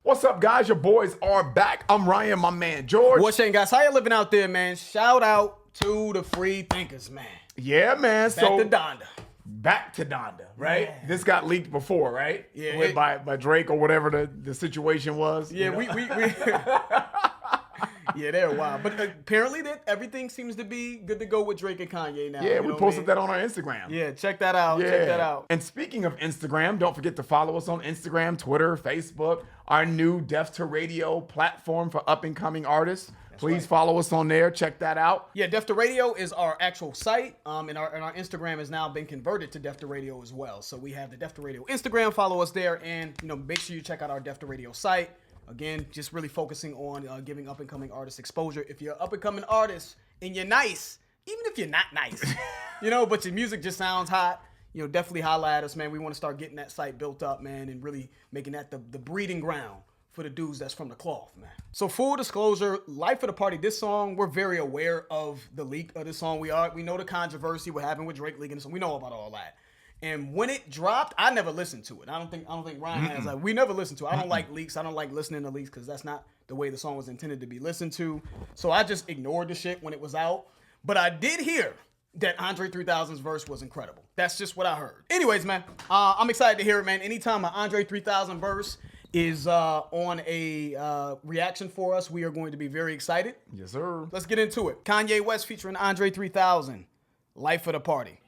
What's up, guys? Your boys are back. I'm Ryan, my man George. What's shaking, guys? How you living out there, man? Shout out to the free thinkers, man. Yeah, man. Back to Donda. Back to Donda, right? Yeah. This got leaked before, right? Yeah. By Drake or whatever the situation was. Yeah, we yeah, they're wild. But apparently that everything seems to be good to go with Drake and Kanye now. Yeah, we posted that on our Instagram. Yeah, check that out. Yeah. Check that out. And speaking of Instagram, don't forget to follow us on Instagram, Twitter, Facebook, our new Deaf to Radio platform for up-and-coming artists. Please follow us on there. Check that out. Yeah, Deaf to Radio is our actual site, and our Instagram has now been converted to Deaf to Radio as well. So we have the Deaf to Radio Instagram. Follow us there, and make sure you check out our Deaf to Radio site. Again, just really focusing on giving up-and-coming artists exposure. If you're an up-and-coming artist and you're nice, even if you're not nice, but your music just sounds hot, definitely holla at us, man. We want to start getting that site built up, man, and really making that the breeding ground for the dudes that's from the cloth, man. So full disclosure, Life of the Party, this song, we're very aware of the leak of this song. We know the controversy, what happened with Drake leaking this song. We know about all that. And when it dropped, I never listened to it. I don't think Ryan has. We never listened to it. I don't like leaks. I don't like listening to leaks because that's not the way the song was intended to be listened to. So I just ignored the shit when it was out. But I did hear that Andre 3000's verse was incredible. That's just what I heard. Anyways, man, I'm excited to hear it, man. Anytime an Andre 3000 verse is on a reaction for us, we are going to be very excited. Yes, sir. Let's get into it. Kanye West featuring Andre 3000, Life of the Party.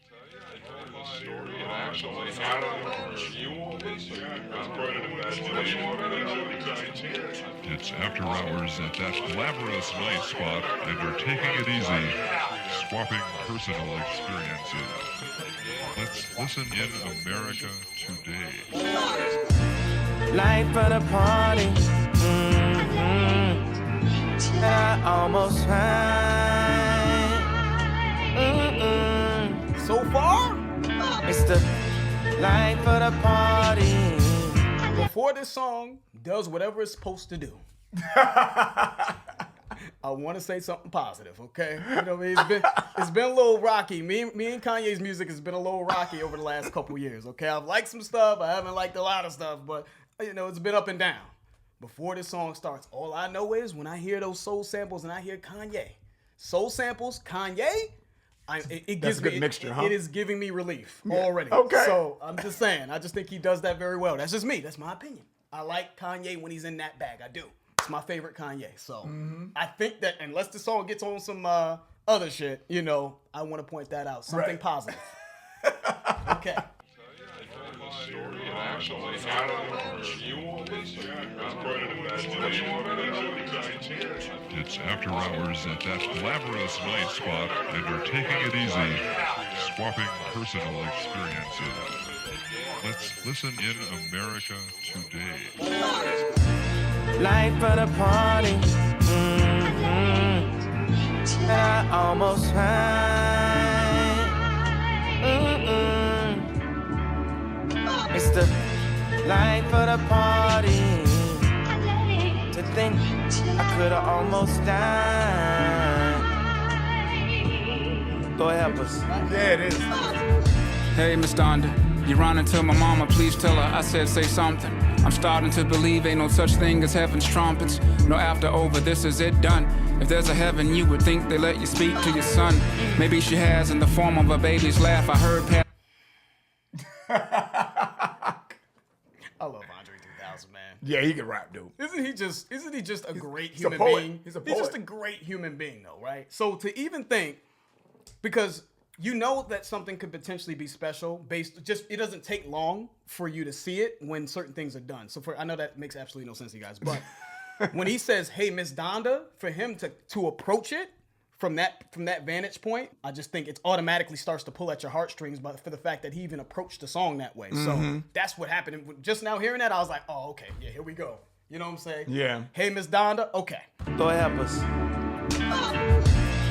It's after hours at that glamorous night spot, and you're taking it easy, swapping personal experiences. Let's listen in America today. Life of the party, and I almost fine. So far, It's the life of the party. before this song does whatever it's supposed to do, I want to say something positive, okay? What I mean? It's been a little rocky. Me and Kanye's music has been a little rocky over the last couple years, okay? I've liked some stuff. I haven't liked a lot of stuff, but it's been up and down. Before this song starts, all I know is when I hear those soul samples and I hear Kanye, soul samples, Kanye, it gives me mixture, huh? It is giving me relief already. Okay. So I'm just saying, I just think he does that very well. That's just me. That's my opinion. I like Kanye when he's in that bag. I do. It's my favorite Kanye. So I think that unless the song gets on some other shit, I want to point that out. Something positive. Okay. It's after hours at that glamorous night spot, and you're taking it easy, swapping personal experiences. Let's listen in America today. Life of the party, and I almost fine. It's the life of the party. To think I could have almost died. Go help us. Yeah, it is. Hey, Miss Donda, you running to my mama, please tell her I said say something. I'm starting to believe ain't no such thing as heaven's trumpets. No after over, this is it done. If there's a heaven, you would think they let you speak to your son. Maybe she has in the form of a baby's laugh. I heard I love Andre 3000, man. Yeah, he can rap, dude. Isn't he just a great human poet. being? He's a poet. He's just a great human being, though, right? So to even think, because that something could potentially be special it doesn't take long for you to see it when certain things are done. So I know that makes absolutely no sense to you guys, but when he says, "Hey, Miss Donda," for him to approach it from that vantage point, I just think it automatically starts to pull at your heartstrings, but for the fact that he even approached the song that way. So that's what happened. And just now hearing that, I was like, oh, okay, yeah, here we go. You know what I'm saying? Yeah. Hey, Miss Donda, okay. Go help us.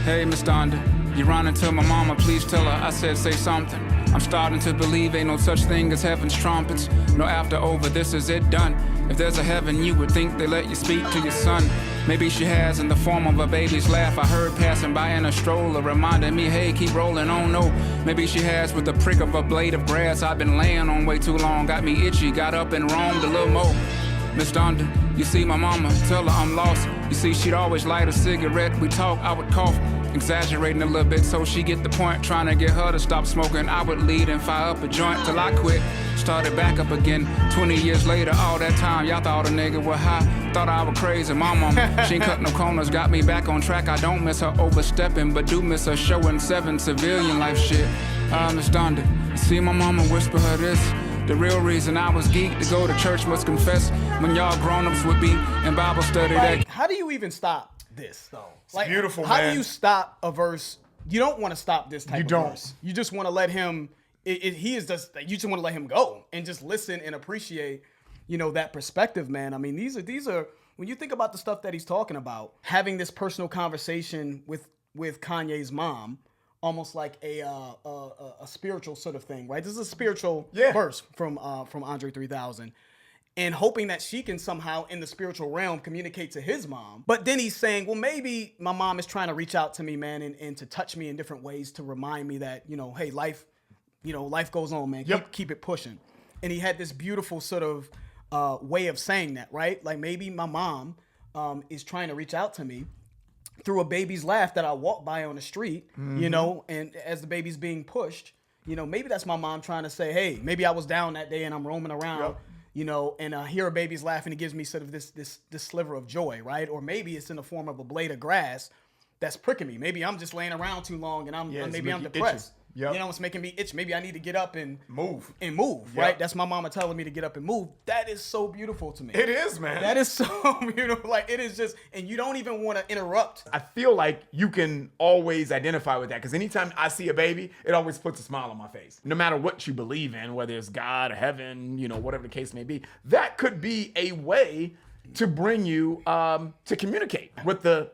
Hey, Miss Donda, you running to my mama, please tell her I said say something. I'm starting to believe ain't no such thing as heaven's trumpets. No after over, this is it done. If there's a heaven, you would think they let you speak to your son. Maybe she has in the form of a baby's laugh. I heard passing by in a stroller, reminding me, hey, keep rolling on, no. Maybe she has with the prick of a blade of grass I've been laying on way too long. Got me itchy, got up and roamed a little more. Miss Donda, you see my mama, tell her I'm lost. You see, she'd always light a cigarette. We talk, I would cough, exaggerating a little bit so she get the point. Trying to get her to stop smoking. I would lead and fire up a joint till I quit. Started back up again. 20 years later, all that time, y'all thought a nigga was high. Thought I was crazy. My mama, she ain't cut no corners, got me back on track. I don't miss her overstepping, but do miss her showing 7 civilian life shit. Miss Donda, see my mama whisper her this. The real reason I was geeked to go to church must confess when y'all grown-ups would be in Bible study. Like, how do you even stop this though? Like, beautiful, how man. do you stop a verse? You don't want to stop this type You of don't. verse. You just want to let him. He is just. You just want to let him go and just listen and appreciate, that perspective, man. I mean, these are when you think about the stuff that he's talking about, having this personal conversation with Kanye's mom. Almost like a spiritual sort of thing, right? This is a spiritual verse from Andre 3000, and hoping that she can somehow in the spiritual realm communicate to his mom. But then he's saying, well, maybe my mom is trying to reach out to me, man, and to touch me in different ways to remind me that hey, life goes on, man. Keep it pushing. And he had this beautiful sort of way of saying that, right? Like maybe my mom is trying to reach out to me through a baby's laugh that I walk by on the street, and as the baby's being pushed, maybe that's my mom trying to say, hey, maybe I was down that day and I'm roaming around, and I hear a baby's laugh and it gives me sort of this sliver of joy, right? Or maybe it's in the form of a blade of grass that's pricking me. Maybe I'm just laying around too long and maybe I'm depressed. Yep. It's making me itch. Maybe I need to get up and move, right? That's my mama telling me to get up and move. That is so beautiful to me. It is, man. That is so beautiful. Like, it is just, and you don't even want to interrupt. I feel like you can always identify with that because anytime I see a baby, it always puts a smile on my face. No matter what you believe in, whether it's God, heaven, whatever the case may be, that could be a way to bring you to communicate with the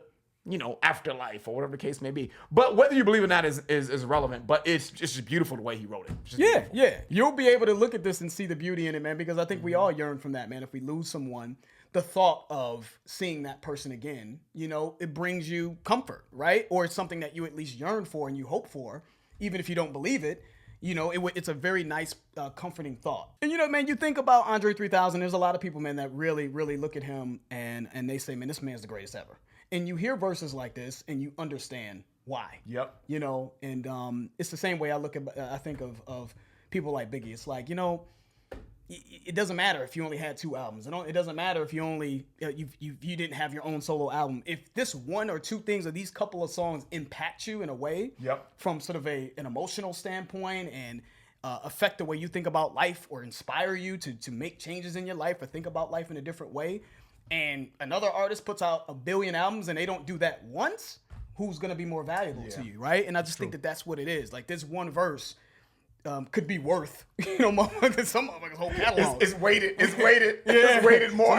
afterlife or whatever the case may be. But whether you believe in that is relevant, but it's just beautiful the way he wrote it. Yeah. You'll be able to look at this and see the beauty in it, man, because I think we all yearn from that, man. If we lose someone, the thought of seeing that person again, it brings you comfort, right? Or it's something that you at least yearn for and you hope for, even if you don't believe it. It's a very nice, comforting thought. And, man, you think about Andre 3000, there's a lot of people, man, that really, really look at him and they say, man, this man's the greatest ever. And you hear verses like this and you understand why. Yep. And it's the same way I think of people like Biggie. It's like, it doesn't matter if you only had 2 albums. It doesn't matter if you didn't have your own solo album. If this one or two things or these couple of songs impact you in a way, from sort of an emotional standpoint and affect the way you think about life or inspire you to make changes in your life or think about life in a different way, and another artist puts out 1 billion albums and they don't do that once, who's going to be more valuable to you, right? And I just think that that's what it is. Like, this one verse could be worth, some motherfuckers' whole catalog. It's weighted. It's weighted more.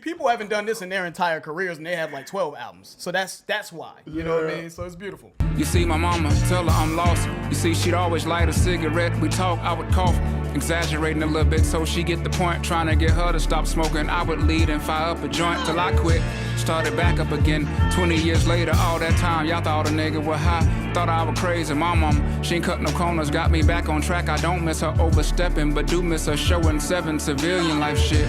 People haven't done this in their entire careers and they have like 12 albums. So that's why, you know what I mean? So it's beautiful. You see my mama, tell her I'm lost. You see, she'd always light a cigarette. We talk, I would cough, exaggerating a little bit so she get the point. Trying to get her to stop smoking. I would lead and fire up a joint till I quit. Started back up again. 20 years later, all that time, y'all thought a nigga was high. Thought I was crazy. My mom, she ain't cut no corners, got me back on track. I don't miss her overstepping, but do miss her showing 7 civilian life shit.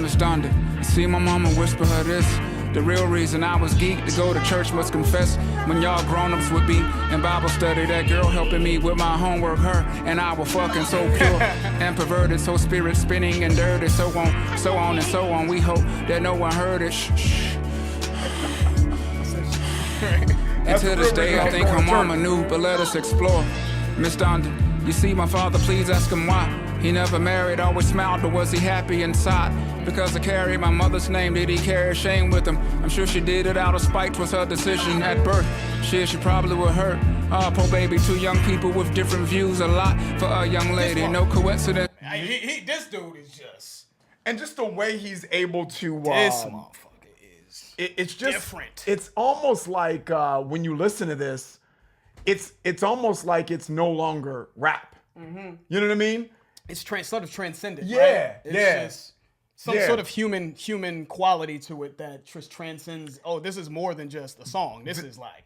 Miss Donda, you see my mama whisper her this. The real reason I was geeked to go to church must confess when y'all grown-ups would be in Bible study. That girl helping me with my homework, her and I were fucking so pure and perverted, so spirit spinning and dirty, so on and so on. We hope that no one heard it. Shh. And to this day, I think her mama knew, but let us explore. Miss Donda, you see my father, please ask him why. He never married, always smiled, but was he happy inside? Because I carry my mother's name, did he carry shame with him? I'm sure she did it out of spite, was her decision at birth. She probably would hurt. Poor baby, 2 young people with different views, a lot for a young lady, no coincidence. This dude is just... And just the way he's able to... this motherfucker is it's just different. It's almost like when you listen to this, it's almost like it's no longer rap. Mm-hmm. You know what I mean? It's sort of transcendent. Yeah, right? It's just some sort of human quality to it that just transcends. Oh, this is more than just a song.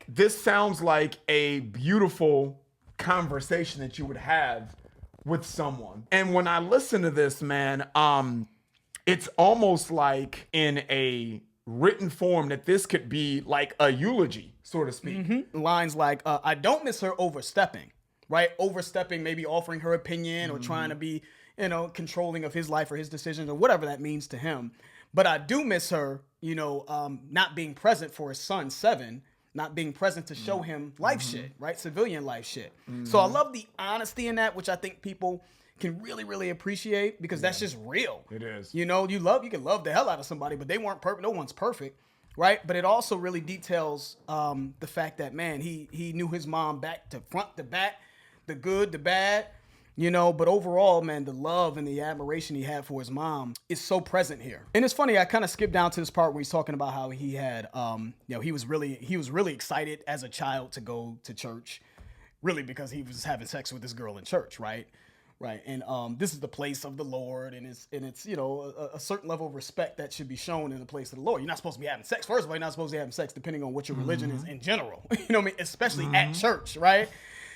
This sounds like a beautiful conversation that you would have with someone. And when I listen to this, man, it's almost like in a written form that this could be like a eulogy, so to speak. Lines like, I don't miss her overstepping, right? Overstepping, maybe offering her opinion or trying to be, controlling of his life or his decisions or whatever that means to him. But I do miss her, not being present for his son, 7, not being present to show him life shit, right? Civilian life shit. So I love the honesty in that, which I think people can really, really appreciate because that's just real. It is. You can love the hell out of somebody, but they weren't perfect. No one's perfect, right? But it also really details the fact that, man, he knew his mom back to front to back, the good, the bad, but overall, man, the love and the admiration he had for his mom is so present here. And it's funny, I kind of skipped down to this part where he's talking about how he had, he was really excited as a child to go to church, really because he was having sex with this girl in church, right? Right, and this is the place of the Lord, and it's a certain level of respect that should be shown in the place of the Lord. You're not supposed to be having sex. First of all, you're not supposed to be having sex, depending on what your religion is in general. You know what I mean? Especially at church, right?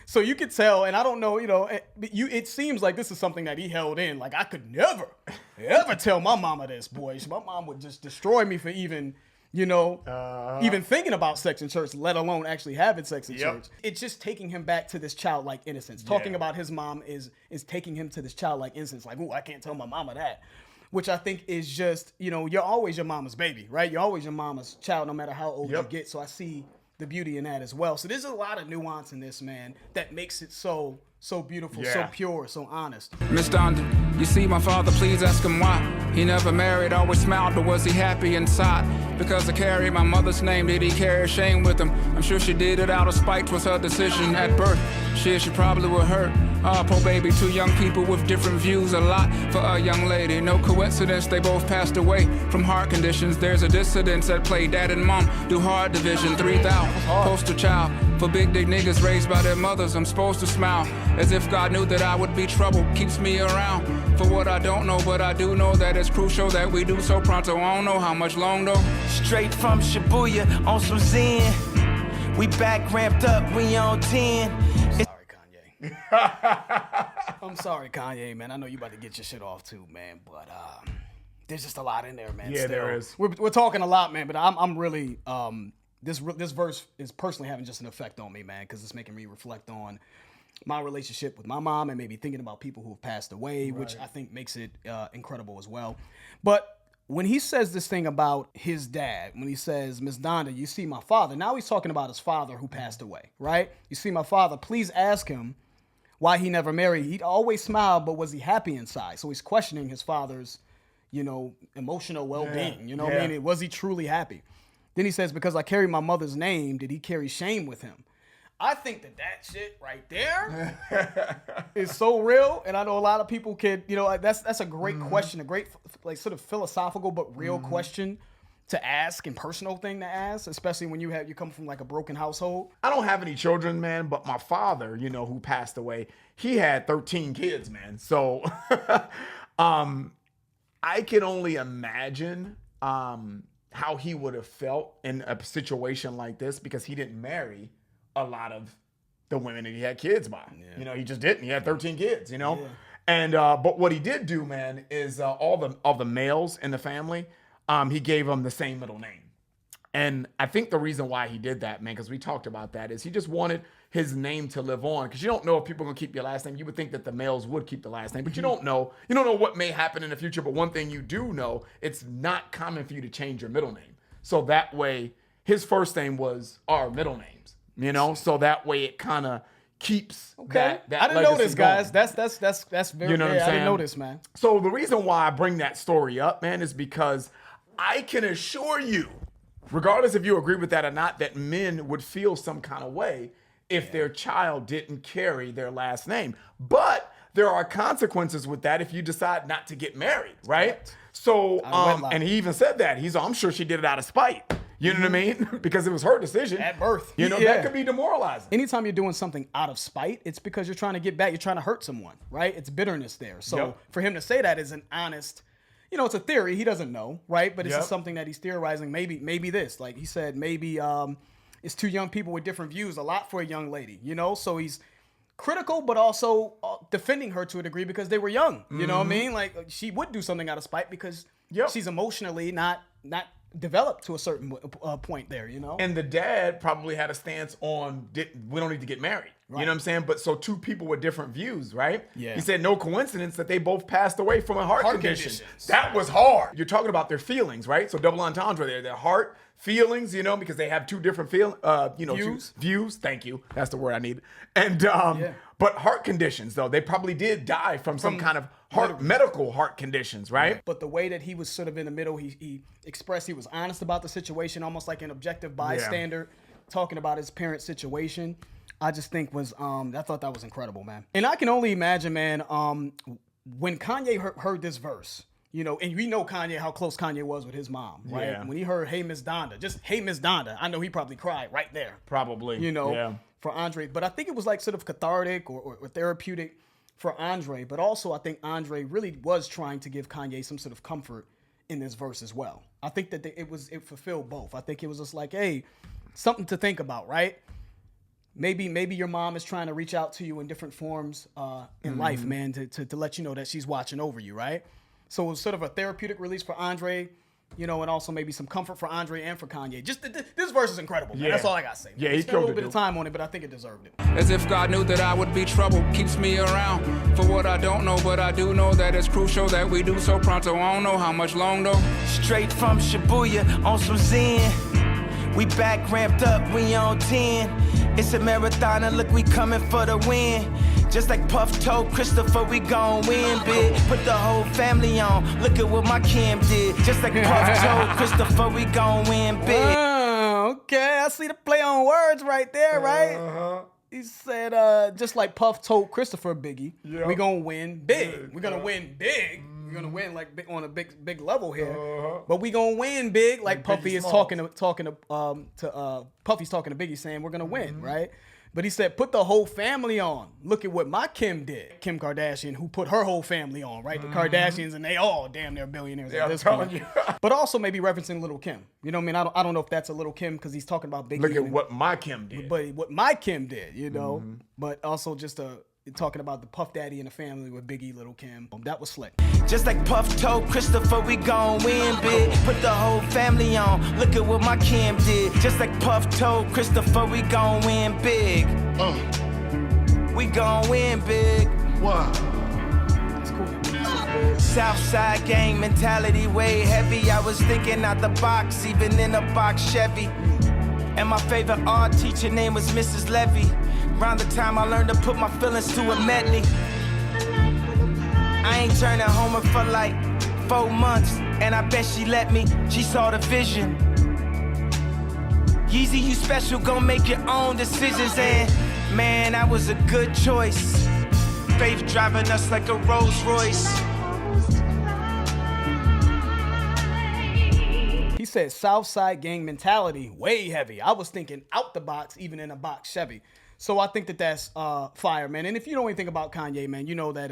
So you could tell, and I don't know, it seems like this is something that he held in. Like I could never, ever tell my mama this, boy. My mom would just destroy me for even thinking about sex in church, let alone actually having sex in church. It's just taking him back to this childlike innocence. Talking about his mom is taking him to this childlike innocence. Like, ooh, I can't tell my mama that. Which I think is just, you're always your mama's baby, right? You're always your mama's child, no matter how old you get. So I see the beauty in that as well. So there's a lot of nuance in this, man, that makes it so beautiful, so pure, so honest. Miss Donda, you see my father, please ask him why. He never married, always smiled, but was he happy inside? Because I carry my mother's name, did he carry shame with him? I'm sure she did it out of spite, was her decision at birth. She probably would hurt. Poor baby, 2 young people with different views, a lot for a young lady. No coincidence, they both passed away from heart conditions. There's a dissidence at play. Dad and mom do hard division. 3,000 poster child for big dick niggas raised by their mothers. I'm supposed to smile as if God knew that I would be trouble. Keeps me around for what I don't know, but I do know that it's crucial that we do so pronto. I don't know how much long though. Straight from Shibuya on some Zen. We back ramped up, we on 10. I'm sorry, Kanye, man. I know you about to get your shit off too, man. But there's just a lot in there, man. Yeah, still. there is. We're talking a lot, man. But I'm really this verse is personally having just an effect on me, man, because it's making me reflect on my relationship with my mom and maybe thinking about people who have passed away, which I think makes it incredible as well. But when he says this thing about his dad, when he says, Miss Donda, you see my father, now he's talking about his father who passed away, right? You see my father, please ask him why he never married. He'd always smile, but was he happy inside? So he's questioning his father's, emotional well-being. What I mean? Was he truly happy? Then he says, because I carry my mother's name, did he carry shame with him? I think that shit right there is so real, and I know a lot of people could, that's a great question, a great sort of philosophical but real question to ask and personal thing to ask, especially when you come from like a broken household. I don't have any children, man, but my father, who passed away, he had 13 kids, man. So I can only imagine how he would have felt in a situation like this because he didn't marry a lot of the women that he had kids by. He just didn't. He had 13 kids, And but what he did do, man, is all the males in the family, he gave them the same middle name. And I think the reason why he did that, man, because we talked about that, is he just wanted his name to live on. Because you don't know if people are going to keep your last name. You would think that the males would keep the last name, but you don't know. You don't know what may happen in the future. But one thing you do know, it's not common for you to change your middle name. So that way, his first name was our middle names, So that way it kind of keeps that I didn't know this, guys. Going. That's very what I'm saying? I didn't know this, man. So the reason why I bring that story up, man, is because I can assure you, regardless if you agree with that or not, that men would feel some kind of way if their child didn't carry their last name. But there are consequences with that if you decide not to get married, right? Correct. So, and he even said that. I'm sure she did it out of spite. You know what I mean? Because it was her decision. At birth. That could be demoralizing. Anytime you're doing something out of spite, it's because you're trying to get back. You're trying to hurt someone, right? It's bitterness there. So for him to say that is an honest, it's a theory. He doesn't know, right? But it's just something that he's theorizing. Maybe this, like he said, maybe it's 2 young people with different views, a lot for a young lady, So he's critical, but also defending her to a degree because they were young. You know what I mean? Like she would do something out of spite because Yep. she's emotionally not developed to a certain point there, you know? And the dad probably had a stance on, we don't need to get married. You know what I'm saying? But so two people with different views, right? Yeah. He said no coincidence that they both passed away from a heart condition. conditions. That was hard. You're talking about their feelings, right? So double entendre there. Their heart feelings, you know, because they have two different views. Thank you. That's the word I need. And but heart conditions, though, they probably did die from some kind of medical heart conditions, right? But the way that he was sort of in the middle, he expressed he was honest about the situation, almost like an objective bystander, talking about his parents' situation. I just think was I thought that was incredible, man. And I can only imagine, man, when Kanye heard this verse, you know, and we know Kanye, how close Kanye was with his mom, right? Yeah. When he heard "Hey Miss Donda," just "Hey Miss Donda," I know he probably cried right there. Probably. You know, for Andre. But I think it was like sort of cathartic or therapeutic for Andre. But also I think Andre really was trying to give Kanye some sort of comfort in this verse as well. I think that it fulfilled both. I think it was just like, hey, something to think about, right? Maybe your mom is trying to reach out to you in different forms in life, man, to let you know that she's watching over you, right? So it was sort of a therapeutic release for Andre, you know, and also maybe some comfort for Andre and for Kanye. Just this verse is incredible, man. Yeah. That's all I got to say. Yeah, he spent a little killed bit it, of time on it, but I think it deserved it. As if God knew that I would be trouble, keeps me around for what I don't know, but I do know that it's crucial that we do so pronto. I don't know how much long though. Straight from Shibuya on some Zen. We back ramped up, we on 10. It's a marathon and look, we coming for the win. Just like Puff told Christopher, we gon' win big. Put the whole family on, look at what my Kim did. Just like Puff told Christopher, we gon' win big. Okay, I see the play on words right there, right? He said, just like Puff told Christopher Biggie, we gonna win big. We're gonna win big. We're gonna win like on a big level here, but we gonna win big. Like Puffy is talking to Puffy's talking to Biggie, saying we're gonna win, right? But he said, put the whole family on. Look at what my Kim did. Kim Kardashian, who put her whole family on, right? The Kardashians, and they all damn near billionaires at this point. But also maybe referencing Little Kim. You know what I mean? I don't know if that's a Little Kim because he's talking about Biggie. Look at what my Kim did. But what my Kim did, you know? But also just talking about the Puff Daddy and the family with Biggie, Little Kim. That was slick. Just like Puff told Christopher, we gon' win big. Put the whole family on, look at what my Kim did. Just like Puff told Christopher, we gon' win big. We gon' win big. Wow. That's cool. Southside gang mentality way heavy. I was thinking out the box, even in a box Chevy. And my favorite art teacher name was Mrs. Levy. Around the time I learned to put my feelings to a medley. I ain't turning homer for like 4 months, and I bet she let me. She saw the vision. Yeezy, you special, gon' make your own decisions, and man, that was a good choice. Faith driving us like a Rolls Royce. He said Southside gang mentality, way heavy. I was thinking out the box, even in a box Chevy. So I think that's fire, man. And if you know anything about Kanye, man, you know that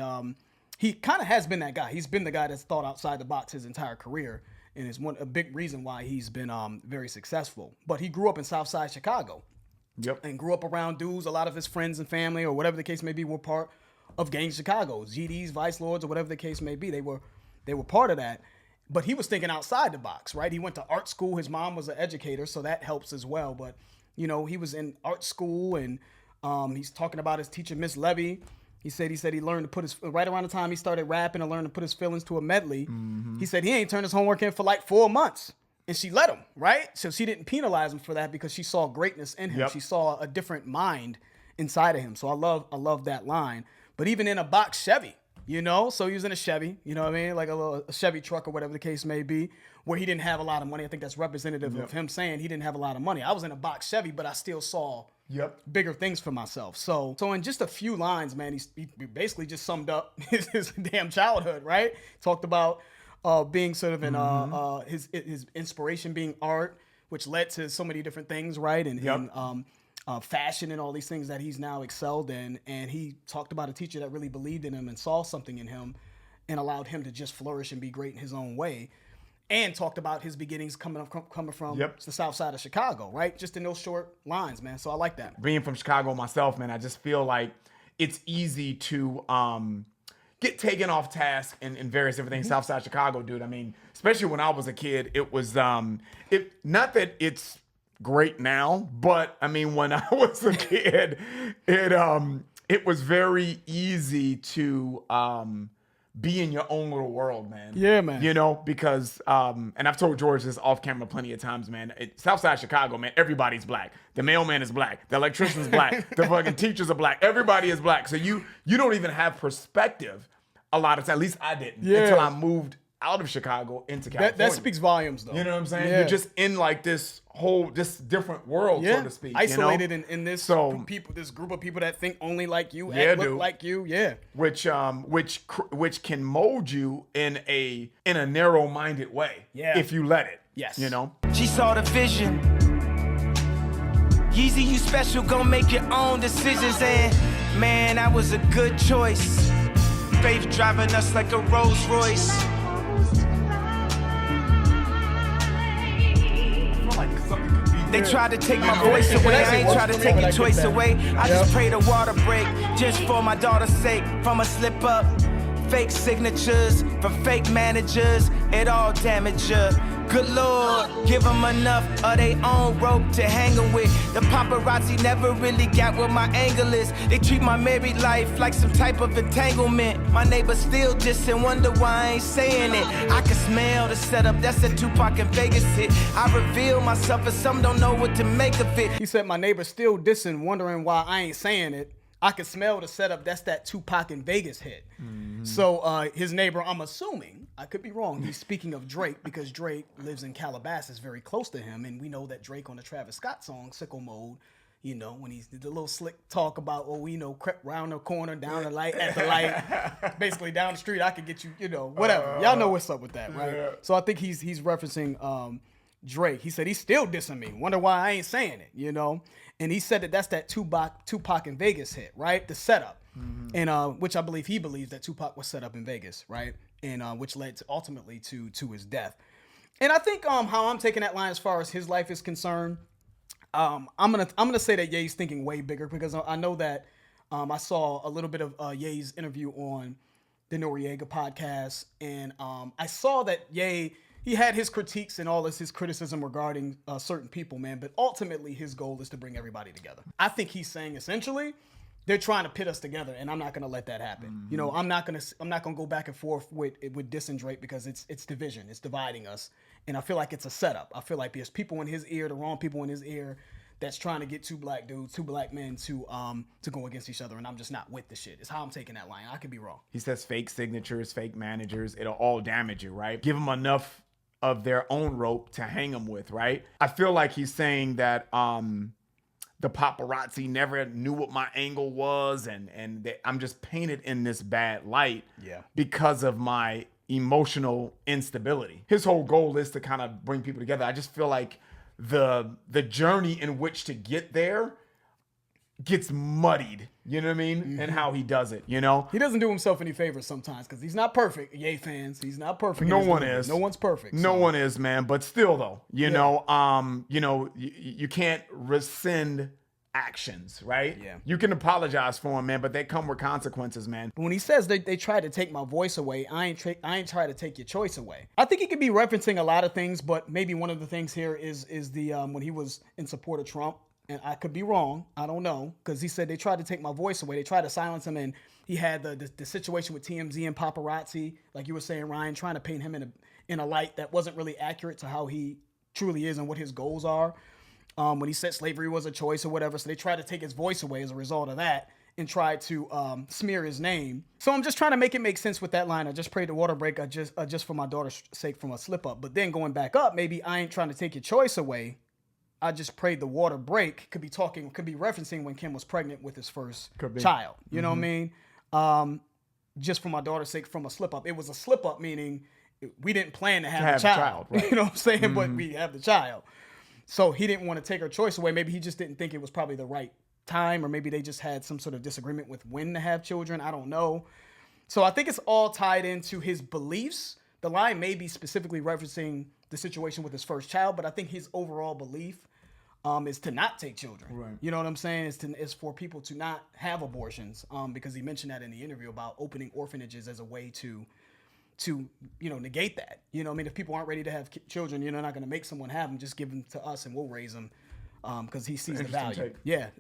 he kind of has been that guy. He's been the guy that's thought outside the box his entire career, and is a big reason why he's been very successful. But he grew up in Southside Chicago. Yep. And grew up around dudes. A lot of his friends and family, or whatever the case may be, were part of Gang Chicago. GDs, Vice Lords, or whatever the case may be. They were part of that. But he was thinking outside the box, right? He went to art school. His mom was an educator, so that helps as well. But, you know, he was in art school, and he's talking about his teacher, Miss Levy. He said he learned to put his, right around the time he started rapping and learned to put his feelings to a medley. He said he ain't turned his homework in for like 4 months. And she let him, right? So she didn't penalize him for that because she saw greatness in him. Yep. She saw a different mind inside of him. So I love that line. But even in a box Chevy, you know, so he was in a Chevy, you know what I mean? Like a Chevy truck or whatever the case may be, where he didn't have a lot of money. I think that's representative of him saying he didn't have a lot of money. I was in a box Chevy, but I still saw bigger things for myself. So in just a few lines, man, he basically just summed up his damn childhood, right? Talked about being sort of in his inspiration being art, which led to so many different things, right? And fashion and all these things that he's now excelled in. And he talked about a teacher that really believed in him and saw something in him and allowed him to just flourish and be great in his own way. And talked about his beginnings coming from the south side of Chicago, right? Just in those short lines, man. So I like that. Being from Chicago myself, man, I just feel like it's easy to get taken off task in various different things. Southside Chicago, dude. I mean, especially when I was a kid, it was not that it's great now, but I mean, when I was a kid, it was very easy to be in your own little world, man. Yeah, man. You know, because and I've told George this off camera plenty of times, man. Southside Chicago, man, everybody's black. The mailman is black. The electrician's black. The fucking teachers are black. Everybody is black. So you don't even have perspective a lot of times. At least I didn't until I moved out of Chicago into California. That speaks volumes, though. You know what I'm saying? Yeah. You're just in like this different world, so to speak. Isolated you know? in this people, this group of people that think only like you, look like you, which can mold you in a narrow-minded way, if you let it. Yes, you know. She saw the vision. Yeezy, you special, gon' make your own decisions, and man, that was a good choice. Faith driving us like a Rolls Royce. They tried to take my voice away, I ain't try to take your choice away. I just prayed a water break, just for my daughter's sake. From a slip up, fake signatures, from fake managers, it all damaged her. Good Lord, give them enough of their own rope to hang them with. The paparazzi never really got what my angle is. They treat my married life like some type of entanglement. My neighbors still dissing, wonder why I ain't saying it. I can smell the setup, that's a Tupac in Vegas hit. I reveal myself and some don't know what to make of it. He said, my neighbors still dissing, wondering why I ain't saying it. I can smell the setup, that's that Tupac in Vegas hit. So his neighbor, I'm assuming, I could be wrong, he's speaking of Drake because Drake lives in Calabasas, very close to him, and we know that Drake on the Travis Scott song, Sickle Mode, you know, when he's the little slick talk about, crept round the corner, down the light, at the light, basically down the street, I could get you, you know, whatever. Y'all know what's up with that, right? Yeah. So I think he's referencing Drake. He said he's still dissing me, wonder why I ain't saying it, you know? And he said that's that Tupac in Vegas hit, right? The setup. And which I believe he believes that Tupac was set up in Vegas, right? And which led ultimately to his death. And I think how I'm taking that line as far as his life is concerned, I'm gonna say that Ye's thinking way bigger because I know that I saw a little bit of Ye's interview on the Noriega podcast, and I saw that Ye, he had his critiques and all this his criticism regarding certain people, man. But ultimately, his goal is to bring everybody together. I think he's saying essentially they're trying to pit us together, and I'm not gonna let that happen. You know, I'm not gonna go back and forth with dissing Drake because it's division, it's dividing us, and I feel like it's a setup. I feel like there's people in his ear, the wrong people in his ear, that's trying to get two black dudes, two black men to go against each other, and I'm just not with the shit. It's how I'm taking that line. I could be wrong. He says fake signatures, fake managers, it'll all damage you, right? Give them enough of their own rope to hang them with, right? I feel like he's saying that the paparazzi never knew what my angle was, and I'm just painted in this bad light because of my emotional instability. His whole goal is to kind of bring people together. I just feel like the journey in which to get there gets muddied, you know what I mean? And how he does it, you know? He doesn't do himself any favors sometimes because he's not perfect. Ye fans, he's not perfect. No one is. No one's perfect. No one is, man. But still, though, you know, you can't rescind actions, right? Yeah. You can apologize for them, man, but they come with consequences, man. When he says they tried to take my voice away, I ain't try to take your choice away. I think he could be referencing a lot of things, but maybe one of the things here is the when he was in support of Trump. And I could be wrong. I don't know. Because he said they tried to take my voice away. They tried to silence him. And he had the situation with TMZ and paparazzi, like you were saying, Ryan, trying to paint him in a light that wasn't really accurate to how he truly is and what his goals are. When he said slavery was a choice or whatever. So they tried to take his voice away as a result of that and tried to smear his name. So I'm just trying to make it make sense with that line. I just prayed the water break just for my daughter's sake from a slip up. But then going back up, maybe I ain't trying to take your choice away. I just prayed the water break. Could be referencing when Kim was pregnant with his first child. You know what I mean? Just for my daughter's sake from a slip up. It was a slip up, meaning we didn't plan to have a child. Right? You know what I'm saying? But we have the child. So he didn't want to take her choice away. Maybe he just didn't think it was probably the right time, or maybe they just had some sort of disagreement with when to have children. I don't know. So I think it's all tied into his beliefs. The line may be specifically referencing the situation with his first child, but I think his overall belief is to not take children. Right. You know what I'm saying? It's for people to not have abortions. Because he mentioned that in the interview about opening orphanages as a way to negate that. You know, I mean, if people aren't ready to have children, you're not going to make someone have them. Just give them to us and we'll raise them. Because he sees the value. Take. Yeah,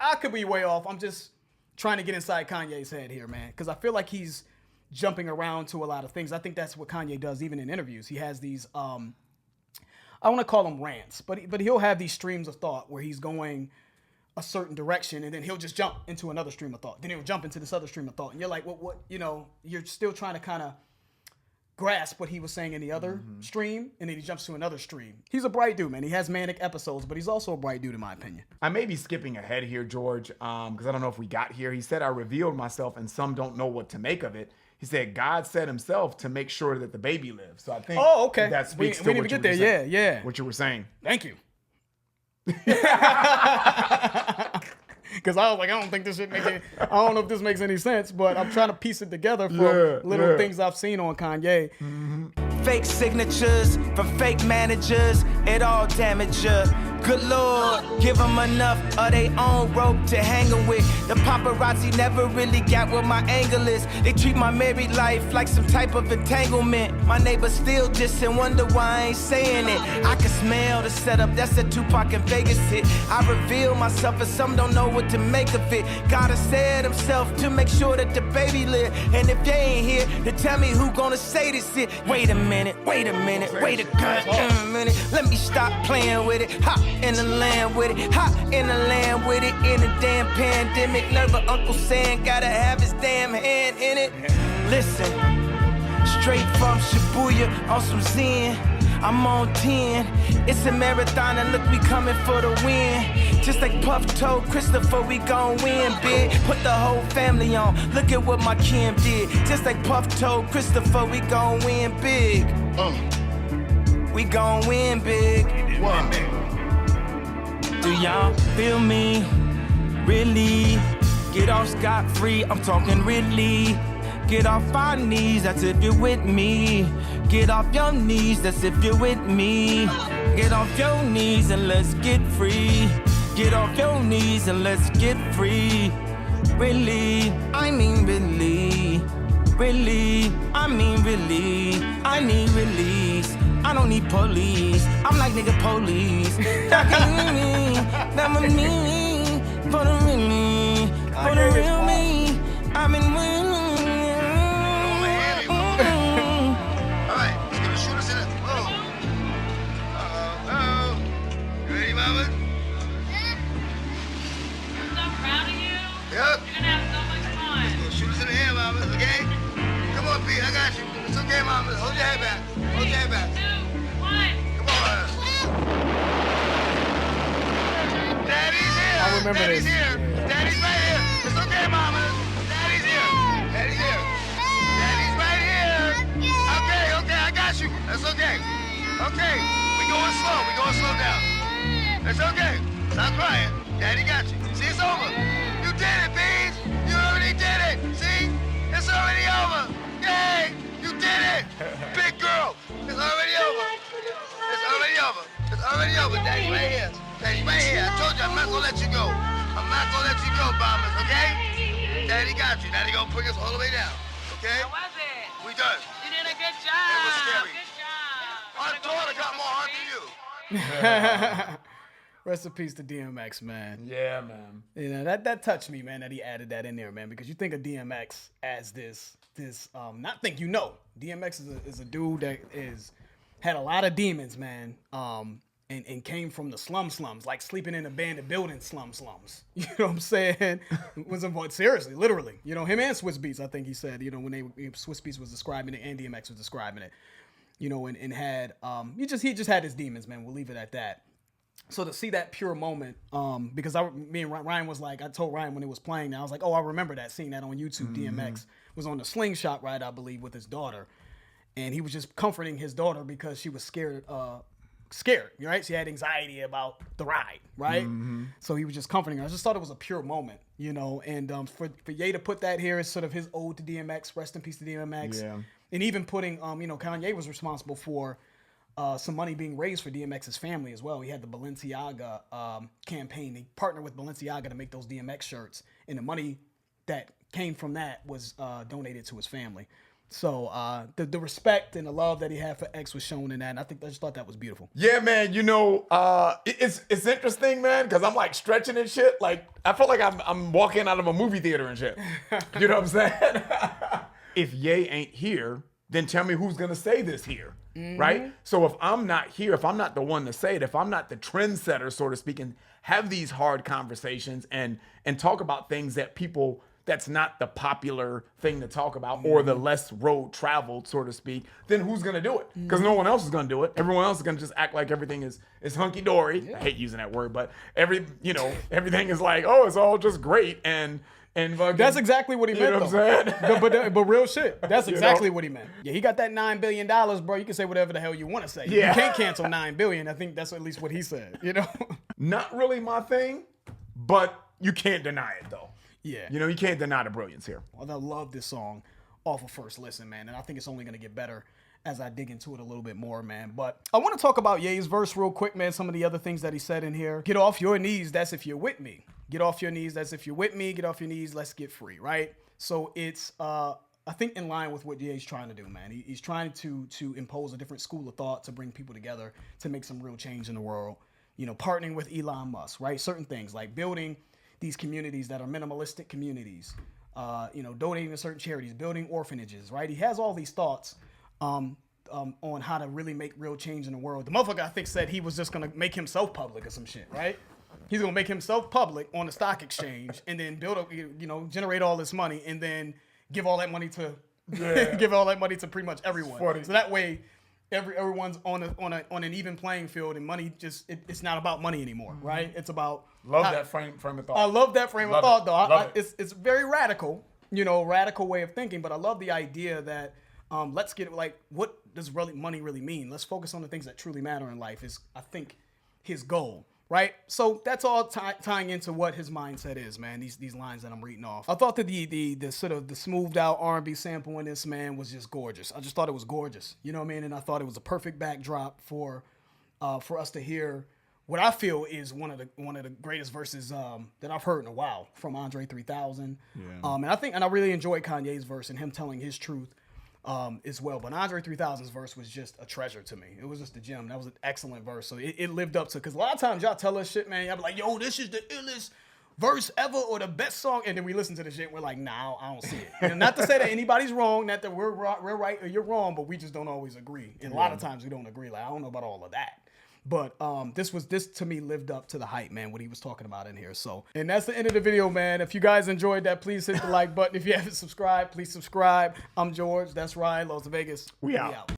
I could be way off. I'm just trying to get inside Kanye's head here, man. Because I feel like he's jumping around to a lot of things. I think that's what Kanye does, even in interviews. He has these. I want to call them rants, but he'll have these streams of thought where he's going a certain direction and then he'll just jump into another stream of thought. Then he'll jump into this other stream of thought. And you're like, what, you're still trying to kind of grasp what he was saying in the other stream, and then he jumps to another stream. He's a bright dude, man. He has manic episodes, but he's also a bright dude in my opinion. I may be skipping ahead here, George, because I don't know if we got here. He said, I revealed myself and some don't know what to make of it. He said, God said himself to make sure that the baby lives. So I think okay. that speaks to we what need you to get were there. saying. Yeah. What you were saying. Thank you. Because I was like, I don't think this shit makes any, I don't know if this makes any sense, but I'm trying to piece it together from little things I've seen on Kanye. Fake signatures from fake managers, it all damage ya. Good Lord, give them enough of their own rope to hang them with. The paparazzi never really got what my angle is. They treat my married life like some type of entanglement. My neighbors still just and wonder why I ain't saying it. I can smell the setup, that's a Tupac and Vegas hit. I reveal myself and some don't know what to make of it. God said himself to make sure that the baby live. And if they ain't here, then tell me who gonna say this shit. Wait a minute, wait a minute. Let me stop playing with it. Hop in the land with it, hop in the land with it. In a damn pandemic, never Uncle Sam gotta have his damn hand in it. Listen, straight from Shibuya on some Zen. I'm on 10. It's a marathon and look, we coming for the win. Just like Puff told Christopher, we gon' win big. Put the whole family on. Look at what my Kim did. Just like Puff told Christopher, we gon' win big. We gon' win big. Do y'all feel me? Really? Get off scot-free, I'm talking really. Get off our knees, that's if you're with me. Get off your knees, that's if you're with me. Get off your knees and let's get free. Get off your knees and let's get free. Really, I mean really. Really, I mean really. I need release. I don't need police. I'm like nigga police. That can me, that with me. For the real me, for the real me. I've been winning. Alright, let's give a shooter to the. You ready, mama? I'm so proud of you. Yep. You're gonna have so much fun. Shoot us in the air, mama, okay? Come on, Pete, I got you. It's okay, mama. Hold your head back. Hold your head back. 2, 1. Come on. Daddy's here. I remember Daddy's this. here. Daddy's right here. It's okay, mama. Daddy's here. Daddy's here. Daddy's right here. Okay, I got you. That's okay. Okay, we going slow down. It's okay. Stop crying. Daddy got you. See, it's over. You did it, Beans. You already did it. See? It's already over. Yay! You did it! Big girl! It's already over. It's already over. It's already over. Daddy right here. Daddy right here. I told you I'm not gonna let you go. I'm not gonna let you go, Bombers, okay? Daddy got you. Daddy gonna bring us all the way down. Okay? How was it? We done. You did a good job. It was scary. Good job. Our daughter got more heart than you. Rest in peace to DMX, man. Yeah, man. You know, that touched me, man, that he added that in there, man, because you think of DMX as this not think you know. DMX is a dude that had a lot of demons, man. And came from the slums, like sleeping in abandoned buildings, slums. You know what I'm saying? Was involved seriously, literally. You know, him and Swiss Beats, I think he said, you know, when Swiss Beats was describing it and DMX was describing it, you know, and had he just had his demons, man. We'll leave it at that. So to see that pure moment, because me and Ryan was like, I told Ryan when it was playing, I was like, oh, I remember that, seeing that on YouTube. DMX was on the slingshot ride, I believe, with his daughter, and he was just comforting his daughter because she was scared, right? She had anxiety about the ride, right? So he was just comforting her. I just thought it was a pure moment, you know. And for Ye to put that here is sort of his ode to DMX, rest in peace to DMX. Yeah. And even putting, you know, Kanye was responsible for some money being raised for DMX's family as well. He had the Balenciaga campaign. He partnered with Balenciaga to make those DMX shirts, and the money that came from that was donated to his family. So the respect and the love that he had for X was shown in that, and I just thought that was beautiful. Yeah, man. You know, it's interesting, man, because I'm like stretching and shit. Like I feel like I'm walking out of a movie theater and shit. You know what I'm saying? If Ye ain't here, then tell me who's gonna say this here, right? So if I'm not here, if I'm not the one to say it, if I'm not the trendsetter, so to speak, and have these hard conversations and talk about things that people, that's not the popular thing to talk about or the less road traveled, so to speak, then who's gonna do it? Because no one else is gonna do it. Everyone else is gonna just act like everything is hunky dory. I hate using that word, but everything is like, oh, it's all just great and fucking, That's exactly what he meant, know what I'm saying? but real shit. That's exactly what he meant. Yeah, he got that $9 billion, bro. You can say whatever the hell you want to say. Yeah. You can't cancel $9 billion. I think that's at least what he said. You know? Not really my thing, but you can't deny it though. Yeah. You know, you can't deny the brilliance here. I love this song off of first listen, man, and I think it's only gonna get better as I dig into it a little bit more, man. But I want to talk about Ye's verse real quick, man. Some of the other things that he said in here. Get off your knees, that's if you're with me. Get off your knees, that's if you're with me. Get off your knees, let's get free, right? So it's, I think, in line with what Ye's trying to do, man. He's trying to impose a different school of thought, to bring people together, to make some real change in the world. You know, partnering with Elon Musk, right? Certain things like building these communities that are minimalistic communities, donating to certain charities, building orphanages, right? He has all these thoughts on how to really make real change in the world. The motherfucker, I think, said he was just gonna make himself public or some shit, right? He's gonna make himself public on the stock exchange and then generate all this money and then give all that money to give all that money to pretty much everyone. So that way, everyone's on an even playing field, and money it's not about money anymore, right? It's about That frame of thought. I love that frame of thought, though. It's It's very radical, radical way of thinking. But I love the idea that let's get what does money really mean? Let's focus on the things that truly matter in life. Is, I think, his goal. Right, so that's all tying into what his mindset is, man. These lines that I'm reading off. I thought that the sort of the smoothed out R&B sample in this, man, was just gorgeous. I just thought it was gorgeous, you know what I mean? And I thought it was a perfect backdrop for us to hear what I feel is one of the greatest verses that I've heard in a while from Andre 3000. Yeah. And I really enjoyed Kanye's verse and him telling his truth. As well, but Andre 3000's verse was just a treasure to me. It was just a gem. That was an excellent verse. So it lived up to, because a lot of times y'all tell us shit, man. Y'all be like, yo, this is the illest verse ever or the best song, and then we listen to the shit and we're like, nah, I don't see it. And not to say that anybody's wrong, not that we're right or you're wrong, but we just don't always agree. And a lot of times we don't agree. Like, I don't know about all of that. But this to me lived up to the hype, man, what he was talking about in here. So, and that's the end of the video, man. If you guys enjoyed that, please hit the like button. If you haven't subscribed, please subscribe. I'm George. That's Ryan, Las Vegas. We out.